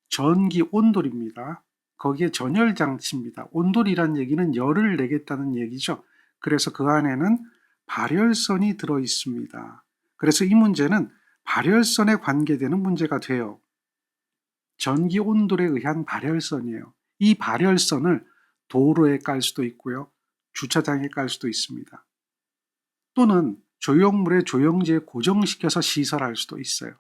전기 온돌입니다. 거기에 전열 장치입니다. 온돌이란 얘기는 열을 내겠다는 얘기죠. 그래서 그 안에는 발열선이 들어 있습니다. 그래서 이 문제는 발열선에 관계되는 문제가 돼요. 전기 온돌에 의한 발열선이에요. 이 발열선을 도로에 깔 수도 있고요. 주차장에 깔 수도 있습니다. 또는 조형물의 조형지에 고정시켜서 시설할 수도 있어요.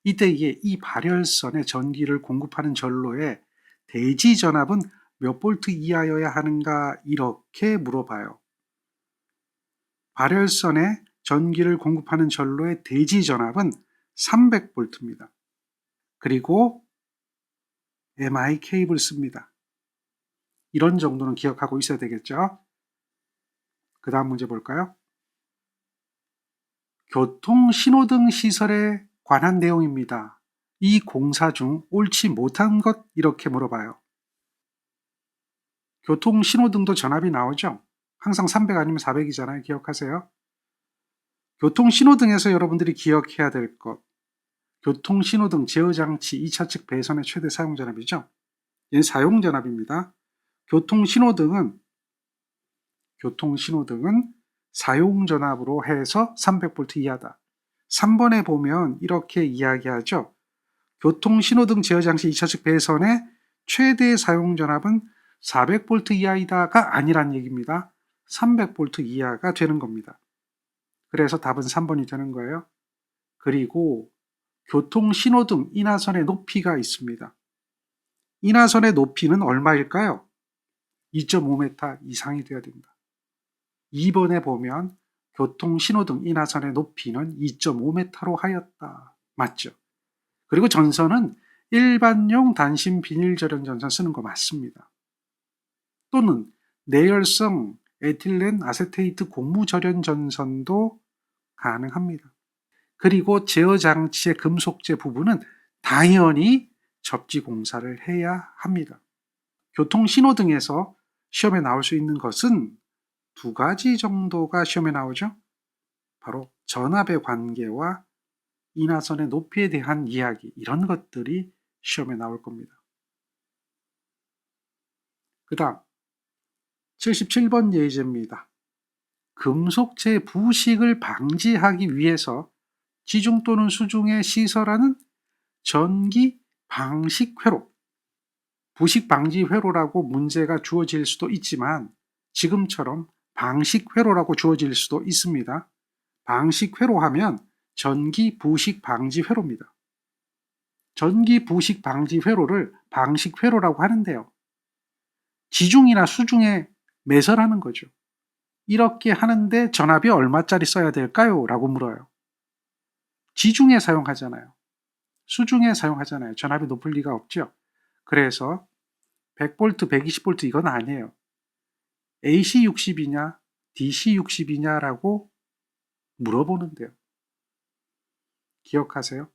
이때에 이 발열선에 전기를 공급하는 전로의 대지 전압은 몇 볼트 이하여야 하는가 이렇게 물어봐요. 발열선에 전기를 공급하는 전로의 대지 전압은 300볼트입니다. 그리고 MI 케이블 씁니다. 이런 정도는 기억하고 있어야 되겠죠? 그 다음 문제 볼까요? 교통신호등 시설에 관한 내용입니다. 이 공사 중 옳지 못한 것 이렇게 물어봐요. 교통신호등도 전압이 나오죠? 항상 300 아니면 400이잖아요. 기억하세요? 교통신호등에서 여러분들이 기억해야 될 것. 교통신호등 제어장치 2차 측 배선의 최대 사용전압이죠. 얘는 사용전압입니다. 교통신호등은 사용전압으로 해서 300V 이하다. 3번에 보면 이렇게 이야기하죠. 교통신호등 제어장치 2차 측 배선의 최대 사용전압은 400V 이하이다가 아니란 얘기입니다. 300V 이하가 되는 겁니다. 그래서 답은 3번이 되는 거예요. 그리고 교통신호등 인하선의 높이가 있습니다. 인하선의 높이는 얼마일까요? 2.5m 이상이 돼야 됩니다. 2번에 보면 교통신호등 인하선의 높이는 2.5m로 하였다. 맞죠? 그리고 전선은 일반용 단심 비닐 절연 전선 쓰는 거 맞습니다. 또는 내열성 에틸렌 아세테이트 고무 절연 전선도 가능합니다. 그리고 제어 장치의 금속재 부분은 당연히 접지 공사를 해야 합니다. 교통신호등에서 시험에 나올 수 있는 것은 두 가지 정도가 시험에 나오죠. 바로 전압의 관계와 인하선의 높이에 대한 이야기, 이런 것들이 시험에 나올 겁니다. 그 다음 77번 예제입니다. 금속재 부식을 방지하기 위해서 지중 또는 수중에 시설하는 전기 방식 회로, 부식 방지 회로라고 문제가 주어질 수도 있지만 지금처럼 방식 회로라고 주어질 수도 있습니다. 방식 회로 하면 전기 부식 방지 회로입니다. 전기 부식 방지 회로를 방식 회로라고 하는데요. 지중이나 수중에 매설하는 거죠. 이렇게 하는데 전압이 얼마짜리 써야 될까요? 라고 물어요. 지중에 사용하잖아요. 수중에 사용하잖아요. 전압이 높을 리가 없죠. 그래서 100V, 120V 이건 아니에요. AC 60이냐, DC 60이냐라고 물어보는데요. 기억하세요?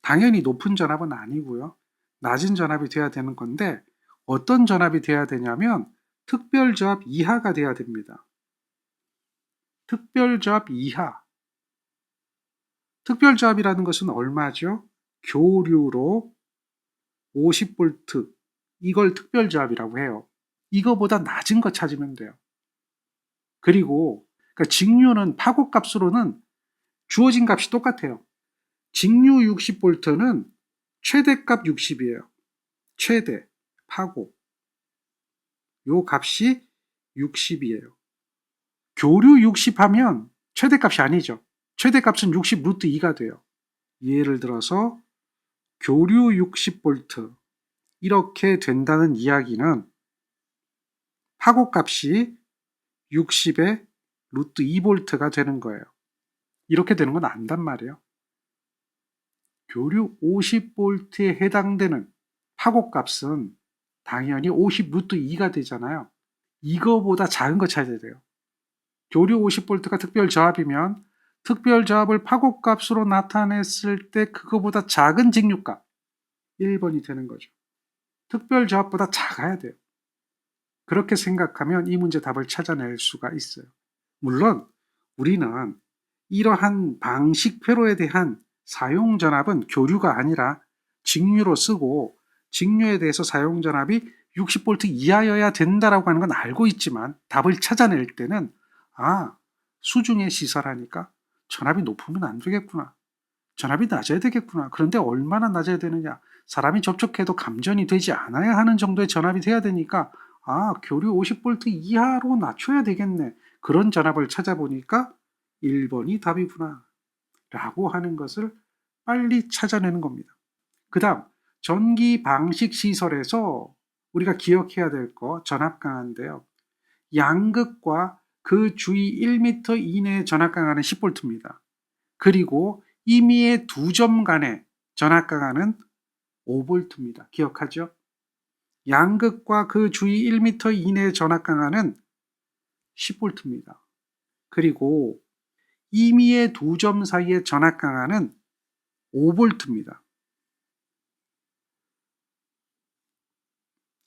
당연히 높은 전압은 아니고요. 낮은 전압이 돼야 되는 건데 어떤 전압이 돼야 되냐면 특별저압 이하가 돼야 됩니다. 특별저압 이하. 특별저압이라는 것은 얼마죠? 교류로 50V. 이걸 특별저압이라고 해요. 이거보다 낮은 거 찾으면 돼요. 그리고 그러니까 직류는 파고값으로는 주어진 값이 똑같아요. 직류 60V는 최대값 60이에요. 최대, 파고. 요 값이 60이에요. 교류 60 하면 최대값이 아니죠. 최대값은 60 루트 2가 돼요. 예를 들어서 교류 60V 이렇게 된다는 이야기는 파고값이 60에 루트 2V가 되는 거예요. 이렇게 되는 건 안단 말이에요. 교류 50V에 해당되는 파고값은 당연히 50 루트 2가 되잖아요. 이거보다 작은 거 찾아야 돼요. 교류 50V가 특별저압이면 특별저압을 파고값으로 나타냈을 때 그거보다 작은 직류값 1번이 되는 거죠. 특별저압보다 작아야 돼요. 그렇게 생각하면 이 문제 답을 찾아낼 수가 있어요. 물론 우리는 이러한 방식 회로에 대한 사용전압은 교류가 아니라 직류로 쓰고 직류에 대해서 사용 전압이 60V 이하여야 된다라고 하는 건 알고 있지만 답을 찾아낼 때는 수중에 시설하니까 전압이 높으면 안 되겠구나. 전압이 낮아야 되겠구나. 그런데 얼마나 낮아야 되느냐. 사람이 접촉해도 감전이 되지 않아야 하는 정도의 전압이 돼야 되니까 교류 50V 이하로 낮춰야 되겠네. 그런 전압을 찾아보니까 1번이 답이구나. 라고 하는 것을 빨리 찾아내는 겁니다. 그 다음 전기 방식 시설에서 우리가 기억해야 될 거 전압 강한데요. 양극과 그 주위 1m 이내의 전압 강한은 10V입니다. 그리고 임의의 두 점 간의 전압 강한은 5V입니다. 기억하죠? 양극과 그 주위 1m 이내의 전압 강한은 10V입니다. 그리고 임의의 두 점 사이의 전압 강한은 5V입니다.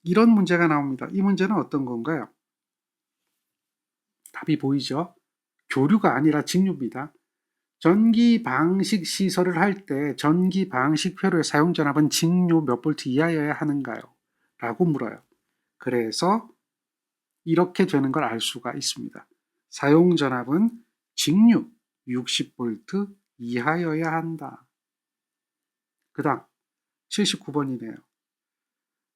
이런 문제가 나옵니다. 이 문제는 어떤 건가요? 답이 보이죠? 교류가 아니라 직류입니다. 전기 방식 시설을 할 때 전기 방식 회로의 사용 전압은 직류 몇 볼트 이하여야 하는가요? 라고 물어요. 그래서 이렇게 되는 걸 알 수가 있습니다. 사용 전압은 직류 60V 이하여야 한다. 그 다음 79번이네요.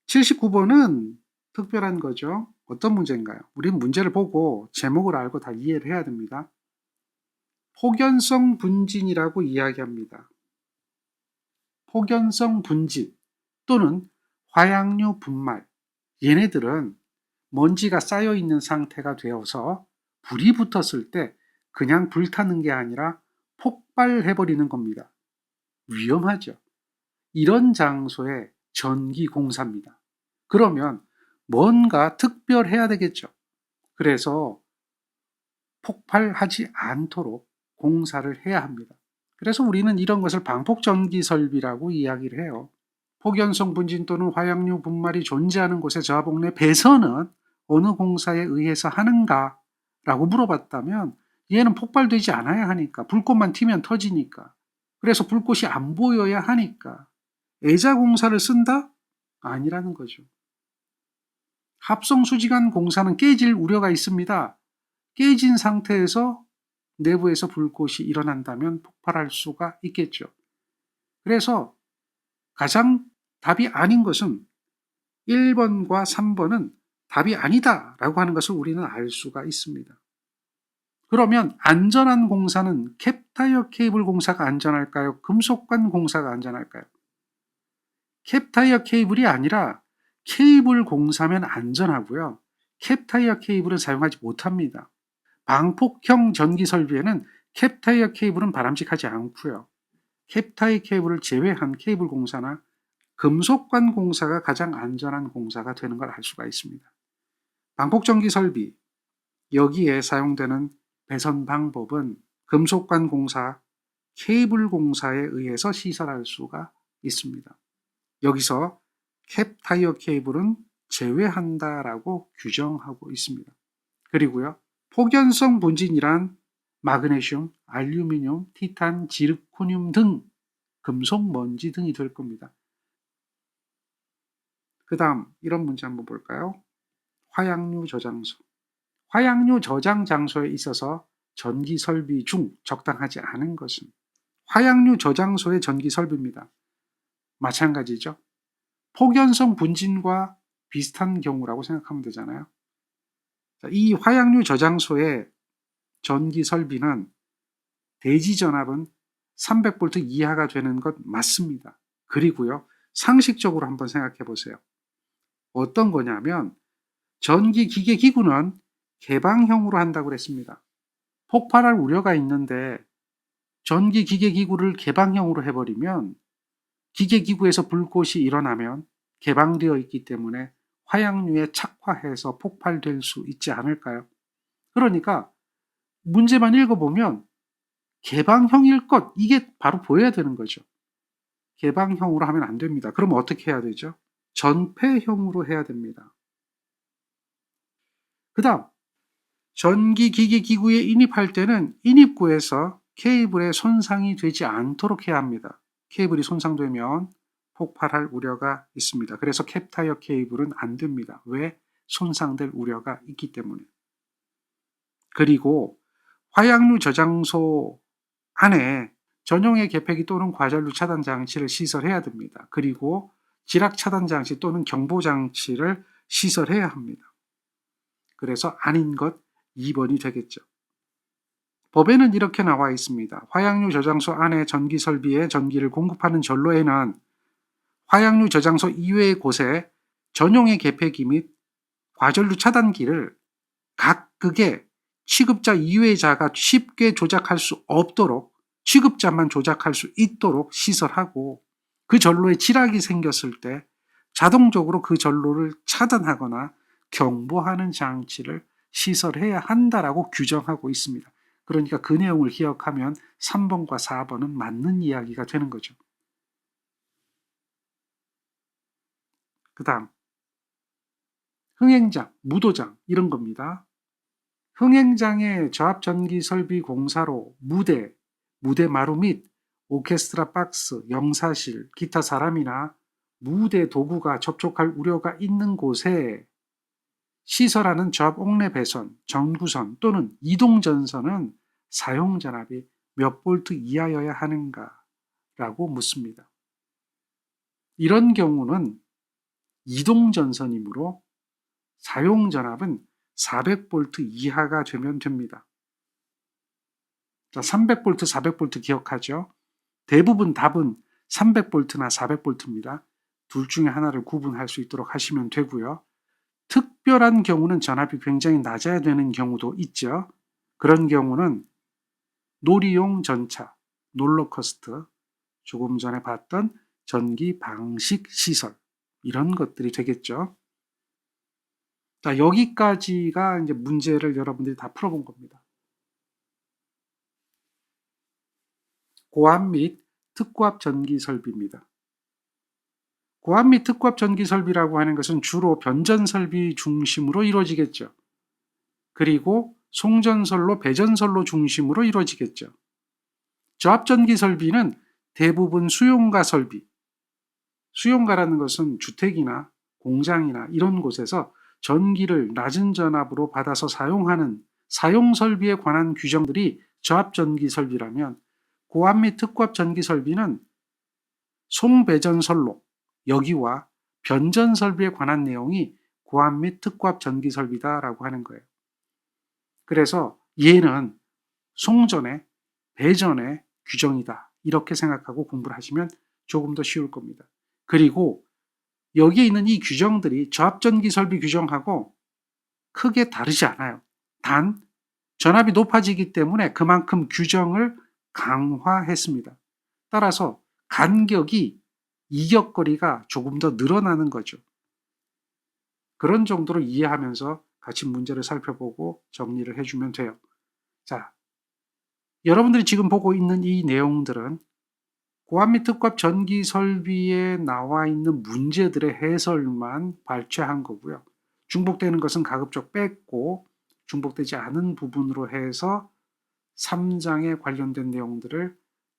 79번은 특별한 거죠. 어떤 문제인가요? 우리는 문제를 보고 제목을 알고 다 이해를 해야 됩니다. 폭연성 분진이라고 이야기합니다. 폭연성 분진 또는 화약류 분말, 얘네들은 먼지가 쌓여 있는 상태가 되어서 불이 붙었을 때 그냥 불타는 게 아니라 폭발해버리는 겁니다. 위험하죠. 이런 장소에 전기 공사입니다. 그러면 뭔가 특별해야 되겠죠. 그래서 폭발하지 않도록 공사를 해야 합니다. 그래서 우리는 이런 것을 방폭전기 설비라고 이야기를 해요. 폭연성 분진 또는 화약류 분말이 존재하는 곳의 저하복 내 배선은 어느 공사에 의해서 하는가? 라고 물어봤다면 얘는 폭발되지 않아야 하니까, 불꽃만 튀면 터지니까, 그래서 불꽃이 안 보여야 하니까 애자 공사를 쓴다? 아니라는 거죠. 합성수지관 공사는 깨질 우려가 있습니다. 깨진 상태에서 내부에서 불꽃이 일어난다면 폭발할 수가 있겠죠. 그래서 가장 답이 아닌 것은 1번과 3번은 답이 아니다 라고 하는 것을 우리는 알 수가 있습니다. 그러면 안전한 공사는 캡타이어 케이블 공사가 안전할까요? 금속관 공사가 안전할까요? 캡타이어 케이블이 아니라 케이블 공사면 안전하고요. 캡타이어 케이블은 사용하지 못합니다. 방폭형 전기 설비에는 캡타이어 케이블은 바람직하지 않고요. 캡타이어 케이블을 제외한 케이블 공사나 금속관 공사가 가장 안전한 공사가 되는 걸 알 수가 있습니다. 방폭전기 설비, 여기에 사용되는 배선 방법은 금속관 공사, 케이블 공사에 의해서 시설할 수가 있습니다. 여기서 캡타이어 케이블은 제외한다라고 규정하고 있습니다. 그리고요, 폭연성 분진이란 마그네슘, 알루미늄, 티탄, 지르코늄 등 금속 먼지 등이 될 겁니다. 그 다음 이런 문제 한번 볼까요? 화약류 저장소. 화약류 저장 장소에 있어서 전기 설비 중 적당하지 않은 것은 화약류 저장소의 전기 설비입니다. 마찬가지죠. 폭연성 분진과 비슷한 경우라고 생각하면 되잖아요. 이 화약류 저장소의 전기 설비는 대지 전압은 300V 이하가 되는 것 맞습니다. 그리고요, 상식적으로 한번 생각해 보세요. 어떤 거냐면 전기 기계 기구는 개방형으로 한다고 그랬습니다. 폭발할 우려가 있는데 전기 기계 기구를 개방형으로 해버리면 기계 기구에서 불꽃이 일어나면 개방되어 있기 때문에 화약류에 착화해서 폭발될 수 있지 않을까요? 그러니까 문제만 읽어보면 개방형일 것, 이게 바로 보여야 되는 거죠. 개방형으로 하면 안 됩니다. 그럼 어떻게 해야 되죠? 전폐형으로 해야 됩니다. 그 다음 전기기계 기구에 인입할 때는 인입구에서 케이블에 손상이 되지 않도록 해야 합니다. 케이블이 손상되면 폭발할 우려가 있습니다. 그래서 캡타이어 케이블은 안 됩니다. 왜? 손상될 우려가 있기 때문에. 그리고 화약류 저장소 안에 전용의 개폐기 또는 과전류 차단 장치를 시설해야 됩니다. 그리고 지락 차단 장치 또는 경보 장치를 시설해야 합니다. 그래서 아닌 것 2번이 되겠죠. 법에는 이렇게 나와 있습니다. 화약류 저장소 안에 전기 설비에 전기를 공급하는 전로에는 화약류 저장소 이외의 곳에 전용의 개폐기 및 과전류 차단기를 각극의 취급자 이외자가 쉽게 조작할 수 없도록 취급자만 조작할 수 있도록 시설하고 그 전로에 지락이 생겼을 때 자동적으로 그 전로를 차단하거나 경보하는 장치를 시설해야 한다라고 규정하고 있습니다. 그러니까 그 내용을 기억하면 3번과 4번은 맞는 이야기가 되는 거죠. 그 다음 흥행장, 무도장 이런 겁니다. 흥행장의 저압전기설비공사로 무대 마루 및 오케스트라 박스, 영사실, 기타 사람이나 무대 도구가 접촉할 우려가 있는 곳에 시설하는 저압 옥내 배선, 전구선 또는 이동전선은 사용전압이 몇 볼트 이하여야 하는가? 라고 묻습니다. 이런 경우는 이동전선이므로 사용전압은 400V 이하가 되면 됩니다. 자, 300V, 400V 기억하죠? 대부분 답은 300V나 400V입니다. 둘 중에 하나를 구분할 수 있도록 하시면 되고요. 특별한 경우는 전압이 굉장히 낮아야 되는 경우도 있죠. 그런 경우는 놀이용 전차, 롤러코스터, 조금 전에 봤던 전기 방식 시설 이런 것들이 되겠죠. 자, 여기까지가 이제 문제를 여러분들이 다 풀어본 겁니다. 고압 및 특고압 전기 설비입니다. 고압 및 특고압 전기 설비라고 하는 것은 주로 변전 설비 중심으로 이루어지겠죠. 그리고 송전선로, 배전선로 중심으로 이루어지겠죠. 저압 전기 설비는 대부분 수용가 설비, 수용가라는 것은 주택이나 공장이나 이런 곳에서 전기를 낮은 전압으로 받아서 사용하는 사용 설비에 관한 규정들이 저압 전기 설비라면 고압 및 특고압 전기 설비는 송배전선로, 여기와 변전 설비에 관한 내용이 고압 및 특고압 전기 설비다라고 하는 거예요. 그래서 얘는 송전의, 배전의 규정이다. 이렇게 생각하고 공부를 하시면 조금 더 쉬울 겁니다. 그리고 여기에 있는 이 규정들이 저압전기 설비 규정하고 크게 다르지 않아요. 단 전압이 높아지기 때문에 그만큼 규정을 강화했습니다. 따라서 간격이 이격거리가 조금 더 늘어나는 거죠. 그런 정도로 이해하면서 같이 문제를 살펴보고 정리를 해주면 돼요. 자, 여러분들이 지금 보고 있는 이 내용들은 고압 및 특고압 전기 설비에 나와 있는 문제들의 해설만 발췌한 거고요. 중복되는 것은 가급적 뺐고 중복되지 않은 부분으로 해서 3장에 관련된 내용들을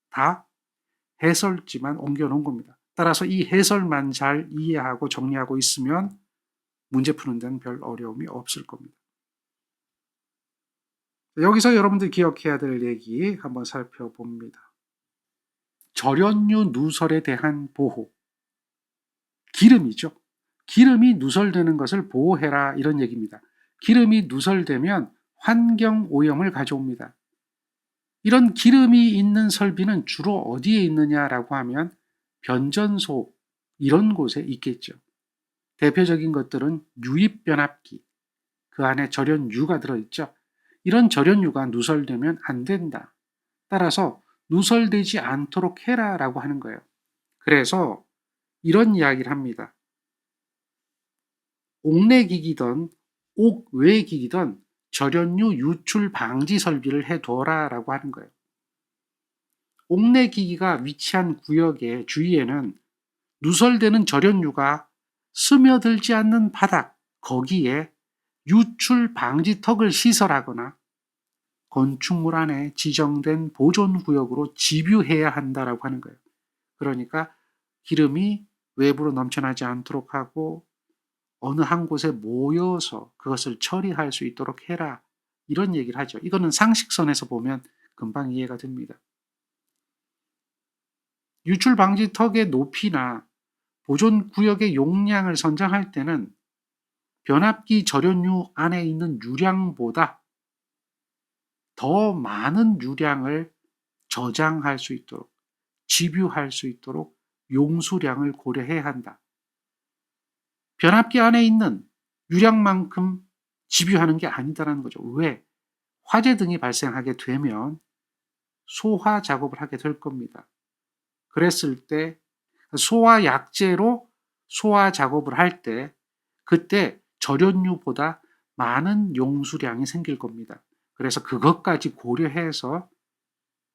다 해설지만 옮겨 놓은 겁니다. 따라서 이 해설만 잘 이해하고 정리하고 있으면 문제 푸는 데는 별 어려움이 없을 겁니다. 여기서 여러분들이 기억해야 될 얘기 한번 살펴봅니다. 절연유 누설에 대한 보호. 기름이죠. 기름이 누설되는 것을 보호해라 이런 얘기입니다. 기름이 누설되면 환경 오염을 가져옵니다. 이런 기름이 있는 설비는 주로 어디에 있느냐라고 하면 변전소 이런 곳에 있겠죠. 대표적인 것들은 유입변압기, 그 안에 절연유가 들어있죠. 이런 절연유가 누설되면 안 된다. 따라서 누설되지 않도록 해라라고 하는 거예요. 그래서 이런 이야기를 합니다. 옥내기기든 옥외기기든 절연유 유출 방지 설비를 해둬라 라고 하는 거예요. 옥내기기가 위치한 구역의 주위에는 누설되는 절연유가 스며들지 않는 바닥, 거기에 유출 방지턱을 시설하거나 건축물 안에 지정된 보존구역으로 집유해야 한다라고 하는 거예요. 그러니까 기름이 외부로 넘쳐나지 않도록 하고 어느 한 곳에 모여서 그것을 처리할 수 있도록 해라. 이런 얘기를 하죠. 이거는 상식선에서 보면 금방 이해가 됩니다. 유출 방지 턱의 높이나 보존 구역의 용량을 선정할 때는 변압기 절연유 안에 있는 유량보다 더 많은 유량을 저장할 수 있도록, 집유할 수 있도록 용수량을 고려해야 한다. 변압기 안에 있는 유량만큼 집유하는 게 아니다라는 거죠. 왜? 화재 등이 발생하게 되면 소화 작업을 하게 될 겁니다. 그랬을 때 소화 약재로 소화 작업을 할 때 그때 절연유보다 많은 용수량이 생길 겁니다. 그래서 그것까지 고려해서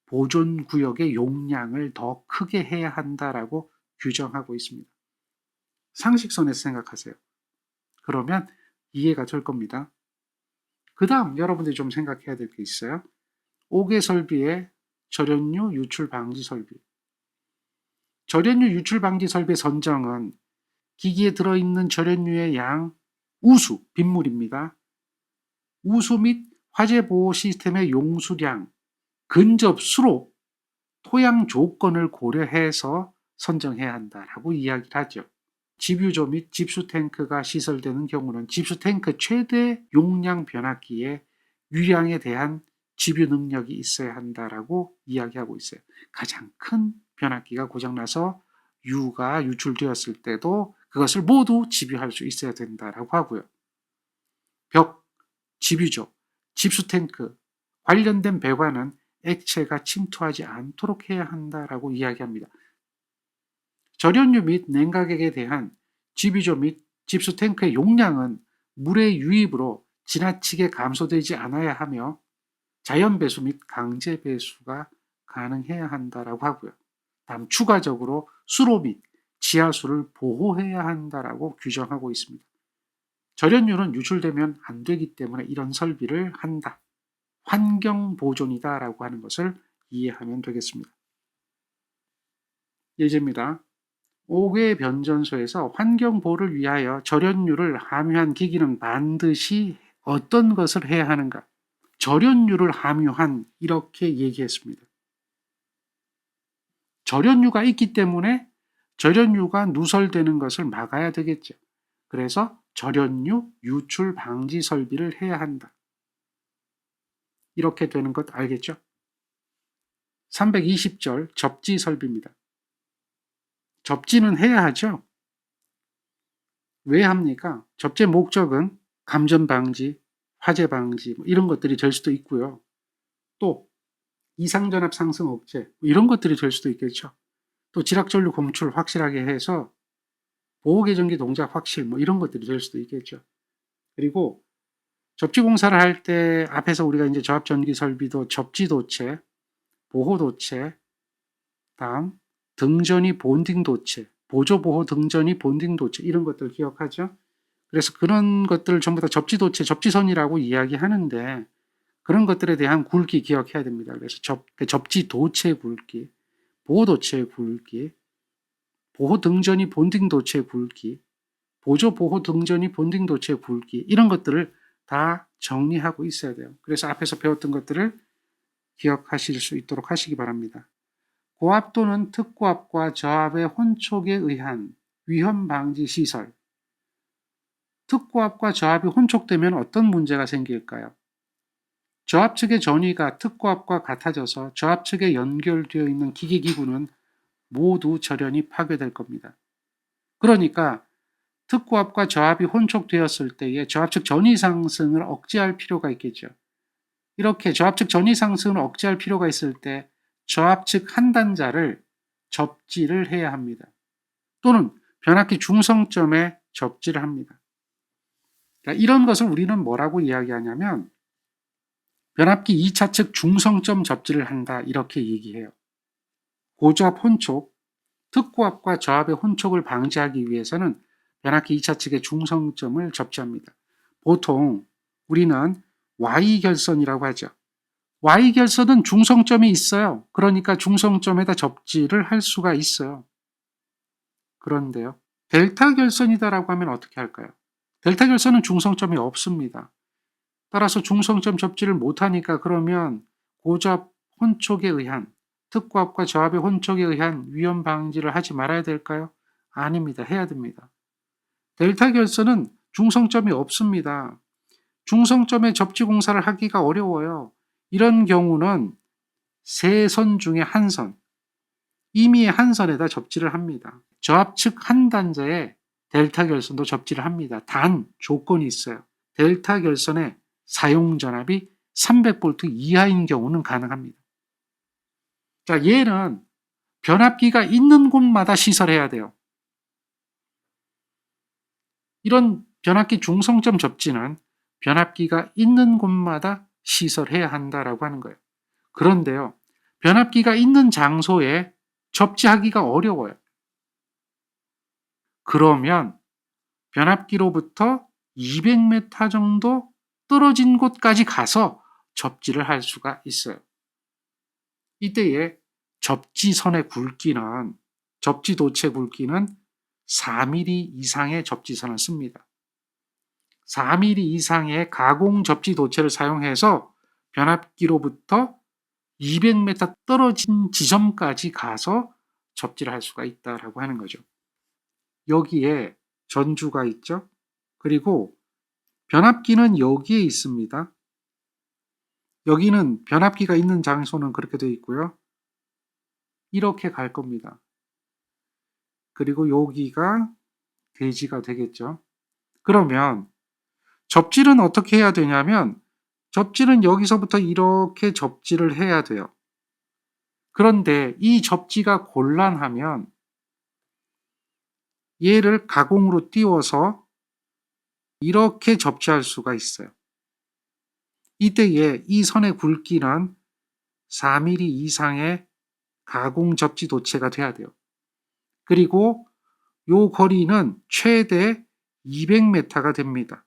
보존 구역의 용량을 더 크게 해야 한다라고 규정하고 있습니다. 상식선에서 생각하세요. 그러면 이해가 될 겁니다. 그 다음 여러분들이 좀 생각해야 될 게 있어요. 5개 설비의 절연유 유출 방지 설비. 절연유 유출 방지 설비 선정은 기기에 들어있는 절연유의 양, 우수, 빗물입니다. 우수 및 화재 보호 시스템의 용수량, 근접 수로, 토양 조건을 고려해서 선정해야 한다라고 이야기를 하죠. 집유조 및 집수탱크가 시설되는 경우는 집수탱크 최대 용량 변압기에 유량에 대한 집유 능력이 있어야 한다라고 이야기하고 있어요. 가장 큰 변압기가 고장나서 유가 유출되었을 때도 그것을 모두 집유할 수 있어야 된다라고 하고요. 벽, 집유조, 집수탱크, 관련된 배관은 액체가 침투하지 않도록 해야 한다라고 이야기합니다. 절연유 및 냉각액에 대한 집유조 및 집수탱크의 용량은 물의 유입으로 지나치게 감소되지 않아야 하며 자연 배수 및 강제 배수가 가능해야 한다라고 하고요. 다음 추가적으로 수로 및 지하수를 보호해야 한다라고 규정하고 있습니다. 절연유는 유출되면 안 되기 때문에 이런 설비를 한다. 환경 보존이다라고 하는 것을 이해하면 되겠습니다. 예제입니다. 5개 변전소에서 환경 보호를 위하여 절연유를 함유한 기기는 반드시 어떤 것을 해야 하는가? 절연유를 함유한 이렇게 얘기했습니다. 절연유가 있기 때문에 절연유가 누설되는 것을 막아야 되겠죠. 그래서 절연유 유출 방지 설비를 해야 한다. 이렇게 되는 것 알겠죠? 320절 접지 설비입니다. 접지는 해야 하죠. 왜 합니까? 접지의 목적은 감전 방지, 화재 방지 이런 것들이 될 수도 있고요. 또 이상전압 상승 억제 이런 것들이 될 수도 있겠죠. 또 지락전류 검출 확실하게 해서 보호개전기 동작 확실 이런 것들이 될 수도 있겠죠. 그리고 접지 공사를 할 때 앞에서 우리가 이제 저압전기 설비도 접지 도체, 보호 도체, 다음 등전이 본딩 도체, 보조 보호 등전이 본딩 도체 이런 것들 기억하죠? 그래서 그런 것들을 전부 다 접지 도체, 접지선이라고 이야기하는데 그런 것들에 대한 굵기 기억해야 됩니다. 그래서 접지 도체 굵기, 보호 도체 굵기, 보호 등전이 본딩 도체 굵기, 보조 보호 등전이 본딩 도체 굵기 이런 것들을 다 정리하고 있어야 돼요. 그래서 앞에서 배웠던 것들을 기억하실 수 있도록 하시기 바랍니다. 고압 또는 특고압과 저압의 혼촉에 의한 위험 방지 시설. 특고압과 저압이 혼촉되면 어떤 문제가 생길까요? 저압 측의 전위가 특고압과 같아져서 저압 측에 연결되어 있는 기기기구는 모두 절연이 파괴될 겁니다. 그러니까 특고압과 저압이 혼촉되었을 때에 저압 측 전위 상승을 억제할 필요가 있겠죠. 이렇게 저압 측 전위 상승을 억제할 필요가 있을 때 저압 측 한 단자를 접지를 해야 합니다. 또는 변압기 중성점에 접지를 합니다. 그러니까 이런 것을 우리는 뭐라고 이야기하냐면 변압기 2차 측 중성점 접지를 한다 이렇게 얘기해요. 고저압 혼촉, 특고압과 저압의 혼촉을 방지하기 위해서는 변압기 2차 측의 중성점을 접지합니다. 보통 우리는 Y결선이라고 하죠. Y결선은 중성점이 있어요. 그러니까 중성점에다 접지를 할 수가 있어요. 그런데요. 델타 결선이다라고 하면 어떻게 할까요? 델타 결선은 중성점이 없습니다. 따라서 중성점 접지를 못하니까 그러면 고접 혼촉에 의한 특고압과 저압의 혼촉에 의한 위험 방지를 하지 말아야 될까요? 아닙니다. 해야 됩니다. 델타 결선은 중성점이 없습니다. 중성점에 접지 공사를 하기가 어려워요. 이런 경우는 세 선 중에 한 선, 임의의 한 선에다 접지를 합니다. 저압 측 한 단자에 델타 결선도 접지를 합니다. 단 조건이 있어요. 델타 결선의 사용 전압이 300V 이하인 경우는 가능합니다. 자, 얘는 변압기가 있는 곳마다 시설해야 돼요. 이런 변압기 중성점 접지는 변압기가 있는 곳마다 시설해야 한다라고 하는 거예요. 그런데요, 변압기가 있는 장소에 접지하기가 어려워요. 그러면 변압기로부터 200m 정도 떨어진 곳까지 가서 접지를 할 수가 있어요. 이때에 접지선의 굵기는, 접지 도체 굵기는 4mm 이상의 접지선을 씁니다. 4mm 이상의 가공 접지 도체를 사용해서 변압기로부터 200m 떨어진 지점까지 가서 접지를 할 수가 있다라고 하는 거죠. 여기에 전주가 있죠. 그리고 변압기는 여기에 있습니다. 여기는 변압기가 있는 장소는 그렇게 되어 있고요. 이렇게 갈 겁니다. 그리고 여기가 대지가 되겠죠. 그러면 접지는 어떻게 해야 되냐면 접지는 여기서부터 이렇게 접지를 해야 돼요. 그런데 이 접지가 곤란하면 얘를 가공으로 띄워서 이렇게 접지할 수가 있어요. 이때에 이 선의 굵기는 4mm 이상의 가공 접지 도체가 돼야 돼요. 그리고 요 거리는 최대 200m가 됩니다.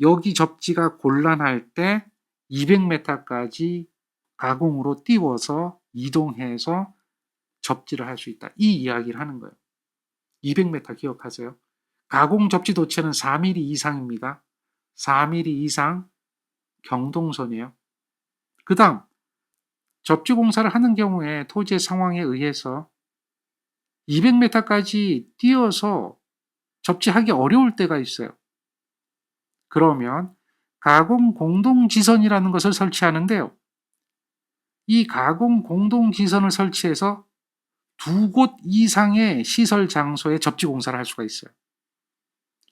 여기 접지가 곤란할 때 200m까지 가공으로 띄워서 이동해서 접지를 할 수 있다. 이 이야기를 하는 거예요. 200m 기억하세요. 가공 접지 도체는 4mm 이상입니다. 4mm 이상 경동선이에요. 그 다음 접지 공사를 하는 경우에 토지의 상황에 의해서 200m까지 뛰어서 접지하기 어려울 때가 있어요. 그러면 가공 공동지선이라는 것을 설치하는데요. 이 가공 공동지선을 설치해서 2곳 이상의 시설 장소에 접지 공사를 할 수가 있어요.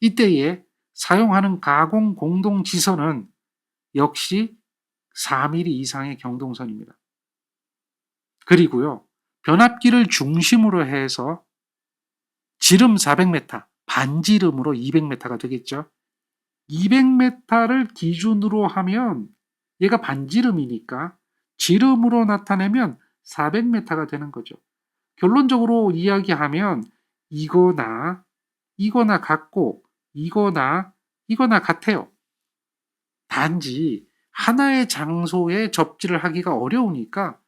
이때에 사용하는 가공 공동지선은 역시 4mm 이상의 경동선입니다. 그리고요, 변압기를 중심으로 해서 지름 400m, 반지름으로 200m가 되겠죠. 200m를 기준으로 하면 얘가 반지름이니까 지름으로 나타내면 400m가 되는 거죠. 결론적으로 이야기하면 이거나 같고 이거나 같아요. 단지 하나의 장소에 접지를 하기가 어려우니까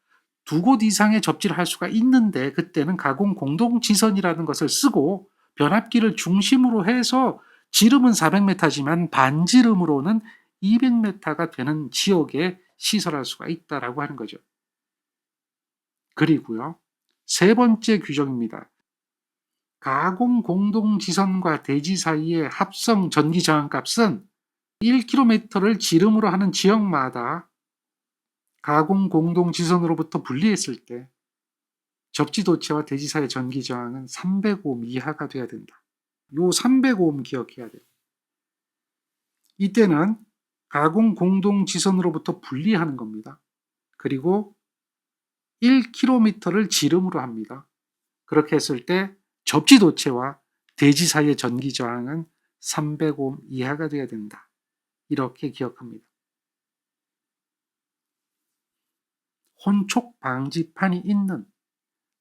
2곳 이상의 접지를 할 수가 있는데 그때는 가공 공동지선이라는 것을 쓰고 변압기를 중심으로 해서 지름은 400m지만 반지름으로는 200m가 되는 지역에 시설할 수가 있다라고 하는 거죠. 그리고요, 세 번째 규정입니다. 가공 공동지선과 대지 사이의 합성 전기 저항값은 1km를 지름으로 하는 지역마다 가공 공동지선으로부터 분리했을 때 접지 도체와 대지 사이의 전기 저항은 300오hm 이하가 돼야 된다. 요 300오hm 기억해야 돼요. 이때는 가공 공동지선으로부터 분리하는 겁니다. 그리고 1km를 지름으로 합니다. 그렇게 했을 때 접지 도체와 대지 사이의 전기 저항은 300오hm 이하가 돼야 된다. 이렇게 기억합니다. 혼촉 방지판이 있는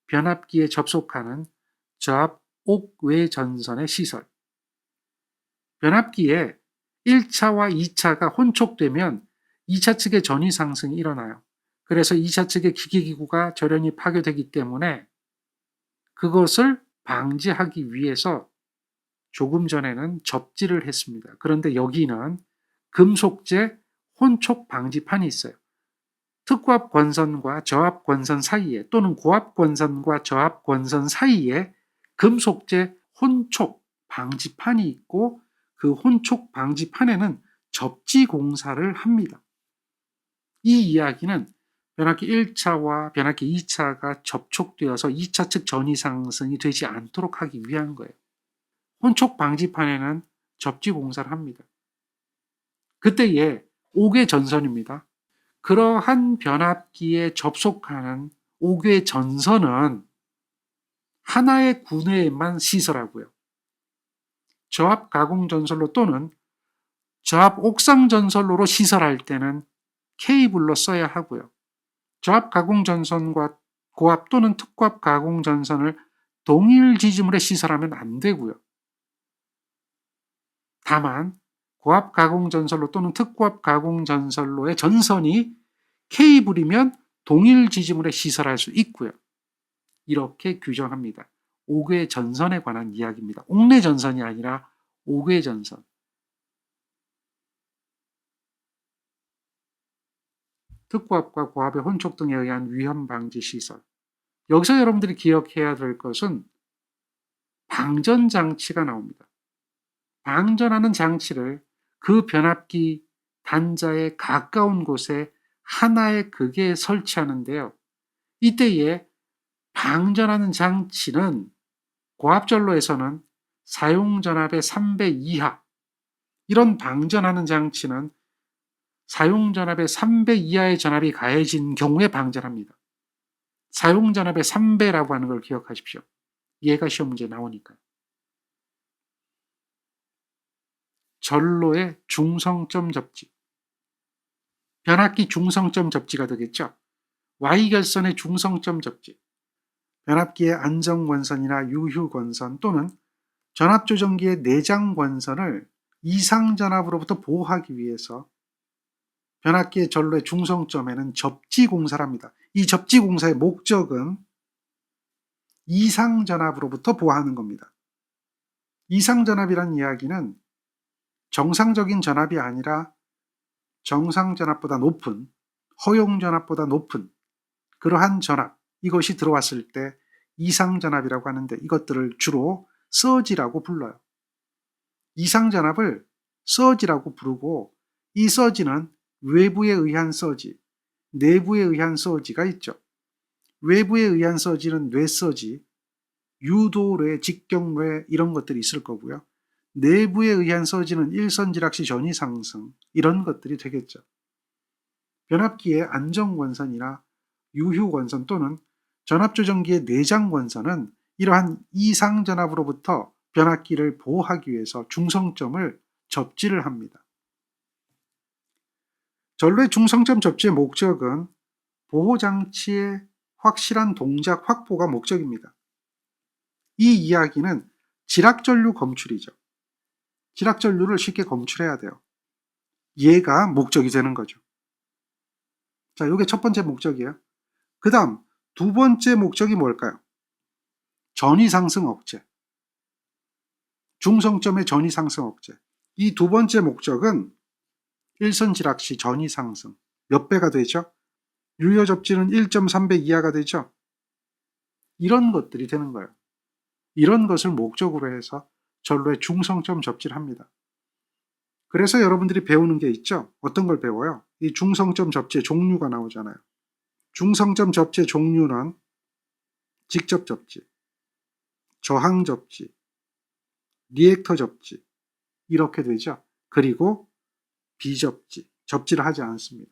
변압기에 접속하는 저압 옥외 전선의 시설. 변압기에 1차와 2차가 혼촉되면 2차 측의 전위 상승이 일어나요. 그래서 2차 측의 기계기구가 절연히 파괴되기 때문에 그것을 방지하기 위해서 조금 전에는 접지를 했습니다. 그런데 여기는 금속재 혼촉 방지판이 있어요. 특고압 권선과 저압 권선 사이에 또는 고압 권선과 저압 권선 사이에 금속재 혼촉 방지판이 있고 그 혼촉 방지판에는 접지 공사를 합니다. 이 이야기는 변압기 1차와 변압기 2차가 접촉되어서 2차 측 전위 상승이 되지 않도록 하기 위한 거예요. 혼촉 방지판에는 접지 공사를 합니다. 그때에 5개 전선입니다. 그러한 변압기에 접속하는 5개 전선은 하나의 군에만 시설하고요. 저압 가공 전선로 또는 저압 옥상 전선로로 시설할 때는 케이블로 써야 하고요. 저압 가공 전선과 고압 또는 특고압 가공 전선을 동일 지지물에 시설하면 안 되고요. 다만 고압 가공 전선로 또는 특고압 가공 전선로의 전선이 케이블이면 동일 지지물에 시설할 수 있고요. 이렇게 규정합니다. 5개 전선에 관한 이야기입니다. 옥내 전선이 아니라 5개 전선. 특고압과 고압의 혼촉 등에 의한 위험 방지 시설. 여기서 여러분들이 기억해야 될 것은 방전 장치가 나옵니다. 방전하는 장치를 그 변압기 단자에 가까운 곳에 하나의 극에 설치하는데요. 이때에 방전하는 장치는 고압전로에서는 사용전압의 3배 이하, 이런 방전하는 장치는 사용전압의 3배 이하의 전압이 가해진 경우에 방전합니다. 사용전압의 3배라고 하는 걸 기억하십시오. 얘가 시험 문제에 나오니까요. 전로의 중성점 접지. 변압기 중성점 접지가 되겠죠. Y결선의 중성점 접지. 변압기의 안정권선이나 유휴권선 또는 전압조정기의 내장권선을 이상전압으로부터 보호하기 위해서 변압기의 전로의 중성점에는 접지공사를 합니다. 이 접지공사의 목적은 이상전압으로부터 보호하는 겁니다. 이상전압이란 이야기는 정상적인 전압이 아니라 정상전압보다 높은, 허용전압보다 높은 그러한 전압, 이것이 들어왔을 때 이상전압이라고 하는데 이것들을 주로 서지라고 불러요. 이상전압을 서지라고 부르고 이 서지는 외부에 의한 서지, 내부에 의한 서지가 있죠. 외부에 의한 서지는 뇌서지, 유도뇌, 직경뇌 이런 것들이 있을 거고요. 내부에 의한 서지는 일선지락시 전위 상승 이런 것들이 되겠죠. 변압기의 안정권선이나 유휴권선 또는 전압조정기의 내장권선은 이러한 이상전압으로부터 변압기를 보호하기 위해서 중성점을 접지를 합니다. 전로의 중성점 접지의 목적은 보호장치의 확실한 동작 확보가 목적입니다. 이 이야기는 지락전류 검출이죠. 지락전류를 쉽게 검출해야 돼요. 얘가 목적이 되는 거죠. 자, 이게 첫 번째 목적이에요. 그 다음 두 번째 목적이 뭘까요? 전위상승 억제. 중성점의 전위상승 억제. 이 두 번째 목적은 일선지락시 전위상승. 몇 배가 되죠? 유효접지는 1.3배 이하가 되죠? 이런 것들이 되는 거예요. 이런 것을 목적으로 해서 전로의 중성점 접지를 합니다. 그래서 여러분들이 배우는 게 있죠? 어떤 걸 배워요? 이 중성점 접지의 종류가 나오잖아요. 중성점 접지의 종류는 직접 접지, 저항 접지, 리액터 접지 이렇게 되죠. 그리고 비접지, 접지를 하지 않습니다.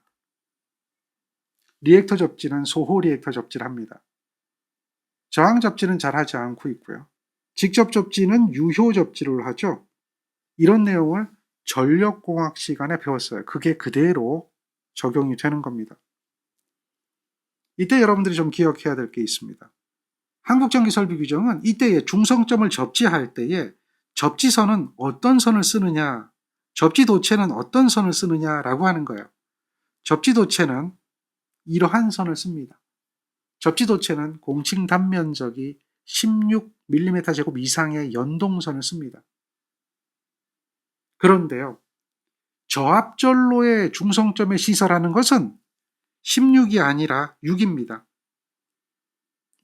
리액터 접지는 소호 리액터 접지를 합니다. 저항 접지는 잘 하지 않고 있고요. 직접 접지는 유효 접지를 하죠. 이런 내용을 전력공학 시간에 배웠어요. 그게 그대로 적용이 되는 겁니다. 이때 여러분들이 좀 기억해야 될 게 있습니다. 한국전기설비규정은 이때에 중성점을 접지할 때에 접지선은 어떤 선을 쓰느냐, 접지도체는 어떤 선을 쓰느냐라고 하는 거예요. 접지도체는 이러한 선을 씁니다. 접지도체는 공칭 단면적이 16 6mm 제곱 이상의 연동선을 씁니다. 그런데요, 저압전로의 중성점에 시설하는 것은 16이 아니라 6입니다.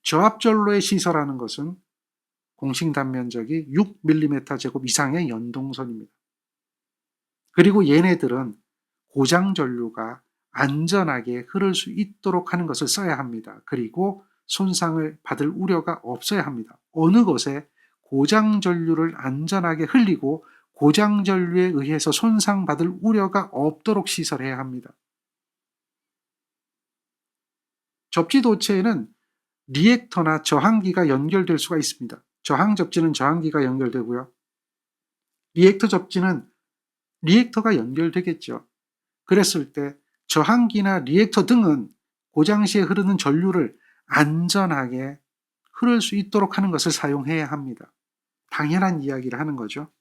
저압전로에 시설하는 것은 공식 단면적이 6mm 제곱 이상의 연동선입니다. 그리고 얘네들은 고장 전류가 안전하게 흐를 수 있도록 하는 것을 써야 합니다. 그리고 손상을 받을 우려가 없어야 합니다. 어느 것에 고장 전류를 안전하게 흘리고 고장 전류에 의해서 손상받을 우려가 없도록 시설해야 합니다. 접지 도체에는 리액터나 저항기가 연결될 수가 있습니다. 저항 접지는 저항기가 연결되고요. 리액터 접지는 리액터가 연결되겠죠. 그랬을 때 저항기나 리액터 등은 고장 시에 흐르는 전류를 안전하게 흐를 수 있도록 하는 것을 사용해야 합니다. 당연한 이야기를 하는 거죠.